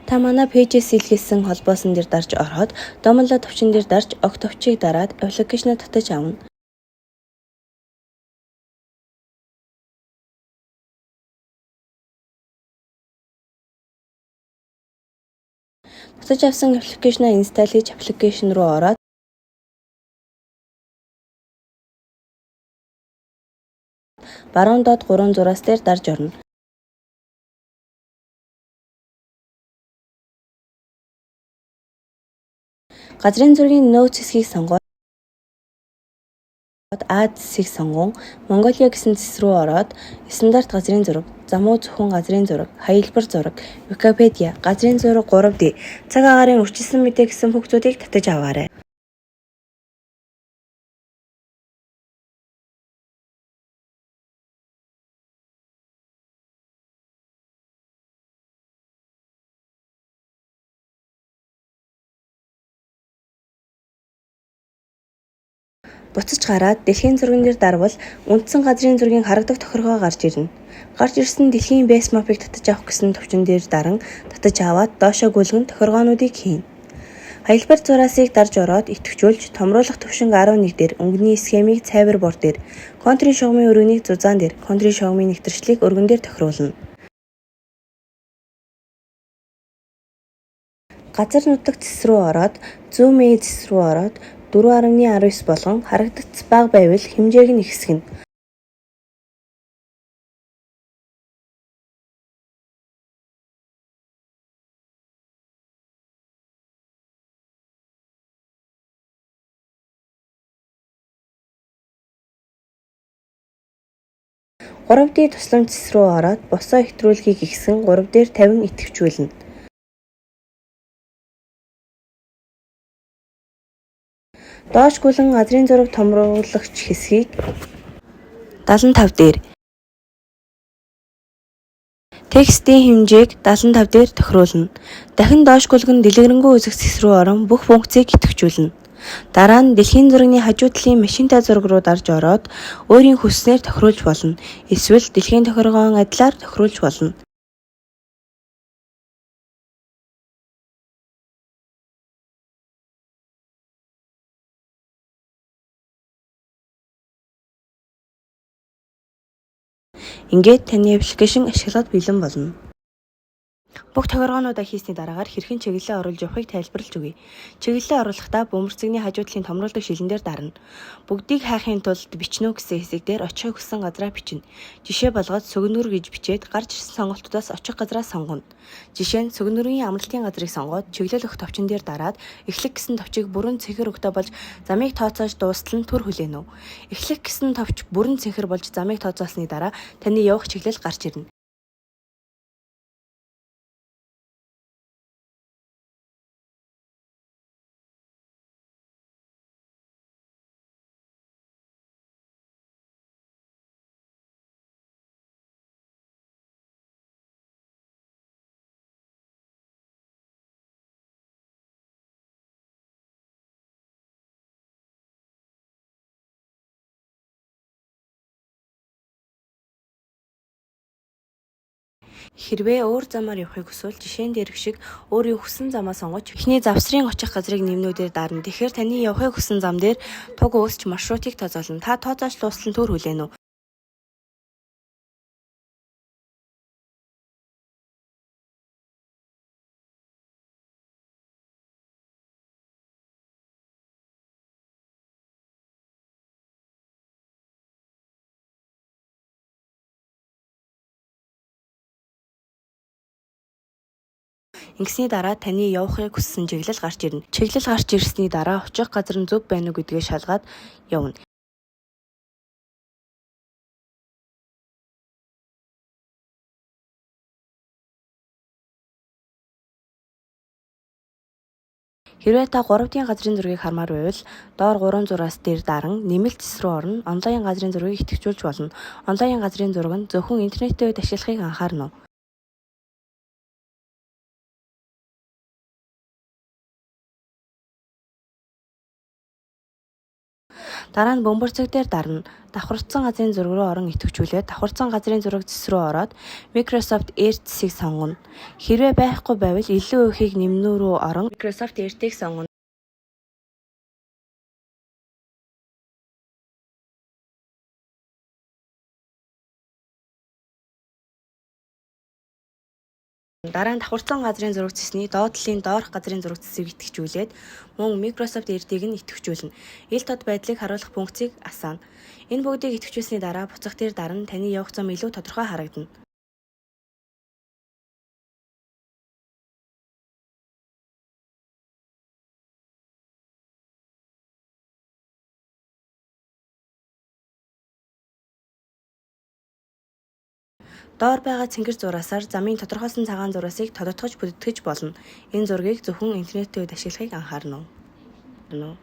Та манай пэйжээс илгээсэн холбоосон дээр дарж ороход домолоо төвчин дээр дарж огт товчийг дараад аппликейшнаа татаж авна. Татаж авсан аппликейшнаа инсталл хийж аппликейшн руу ороод баруун доод 3 зураас дээр дарж орно. Газрын зургийн Notes хэсгийг сонгоод Add зэсийг сонгон Mongolia гэсэн зэс рүү ороод стандарт газрын зураг, замуу зөвхөн газрын зураг, хаялбар зураг, Википедиа, газрын зураг 3D, цаг агаарын үржилсэн мэдээ гэсэн хүүхдүүдийг татаж аваарай. Буцаж гараад дэлхийн зурган дээр дарвал үндсэн газрын зургийн харагдах тохиргоо гарч ирнэ. Гарч ирсэн дэлхийн base map-ыг татаж авах гэсэн төвчин дээр даран татаж аваад доошоо гүйлгэн тохиргоонуудыг хийнэ. Хаялбар зураасыг дарж ороод идэвхжүүлж томруулах төвшинг 11 дээр өнгөний схемийг цайвар бор дээр, контрын шугамын өрөөнийг зузаан дээр, контрын шугамын нэвтрчлийг өргөн дээр тохируулна. Газар нутаг зэс рүү ороод Zoom зэс рүү ороод 4.19 болгон харагдагц бага байвал хэмжээг нь ихсгэнэ. Гурав D тусламж зэс рүү ороод босоо хэвтрүүлгийг ихсэн 3 дээр 50 идэвхжүүлнэ. Доош гүйлэн газрын зураг томруулагч хэсгийг 75 дээр, текстийн хэмжээг 75 дээр тохируулна. Дахин доош гүйлгэн дэлгэрэнгүй үзэх зэс рүү орон бүх функцийг идэвхжүүлнэ. Дараа нь дэлхийн зургийн хажуу талын машинтай зураг руу дарж ороод өөрийн хүсснээр тохируулж болно. Эсвэл дэлхийн тохиргоон адилаар тохируулж болно. Ингээд таны аппликейшн ашиглаад бэлэн болно. Бүх тохиргоонуудаа хийсний дараагаар хэрхэн чиглэлээ оруулж явахыг тайлбарлаж өгье. Чиглэлээ оруулахдаа бөмбөр цэгний хажуу талын томруулдаг шилэн дээр дарна. Бүгдийг хайхын тулд бичнэ үү гэсэн хэсэг дээр очихыг хүссэн газраа бичнэ. Жишээ болгоод сүгнүр гэж бичээд гарч ирсэн сонголтуудаас очих газраа сонгоно. Жишээ нь сүгнүрийн амралтын газрыг сонгоод чиглэл өгөх товчон дээр дараад эхлэх гэсэн товчийг бүрэн цэнхэр өгтөө болж замыг тооцоож дуустал нь түр хүлээнэ үү. Эхлэх гэсэн товч бүрэн цэнхэр болж замыг тооцоолсны дараа таны явах чиглэл гарч ирнэ. Хэрвээ өөр замаар явахыг хүсвэл жишээн дээрх шиг өөрийн хүссэн замаа сонгож эхний завсрын очих газрыг нэмнүүдээр дарна. Тэгэхээр таны явахыг хүссэн зам дээр туг үүсч маршрутыг тооцоолно. Та тооцоож дуустал нь түр хүлээнэ үү? Ингэсний дараа таны явахыг хүссэн чиглэл гарч ирнэ. Чиглэл гарч ирсний дараа очих газар нь зөв байна уу гэдгээ шалгаад явна. Хэрвээ та 3D газрын зургийг хармаар байвал доор 3 зураас дээр даран нэмэлт зэс рүү орно. Онлайн газрын зургийг идэвхжүүлж болно. Онлайн газрын зураг нь зөвхөн интернетийн үед ашиглахыг анхаарна уу? Дараа нь бөмбөрцөг дээр дарна. Давхарцсан газрын зураг руу орон идэвхжүүлээд давхарцсан газрын зураг зэс рүү ороод Microsoft Edge зэсийг сонгоно. Хэрвээ байхгүй байвал илүү ихийг нэмнүү рүү орон Microsoft Edge-ийг сонгоно. Дараа нь давхарцсан газрын зураг зэсний доод талын доорх газрын зураг зэсийг идэвхжүүлээд мөн Microsoft Edge-ийг нь идэвхжүүлнэ. Ил тод байдлыг харуулах функцийг асаана. Энэ бүгдийг идэвхжүүлсэний дараа буцах дээр дарна таны явах зам илүү тодорхой харагдана. Доор байгаа цэнгэр зураасаар замын тодорхойлсон цагаан зураасыг тодотгож бүтэтгэж болно. Энэ зургийг зөвхөн интернетийн үед ашиглахыг анхаарна уу?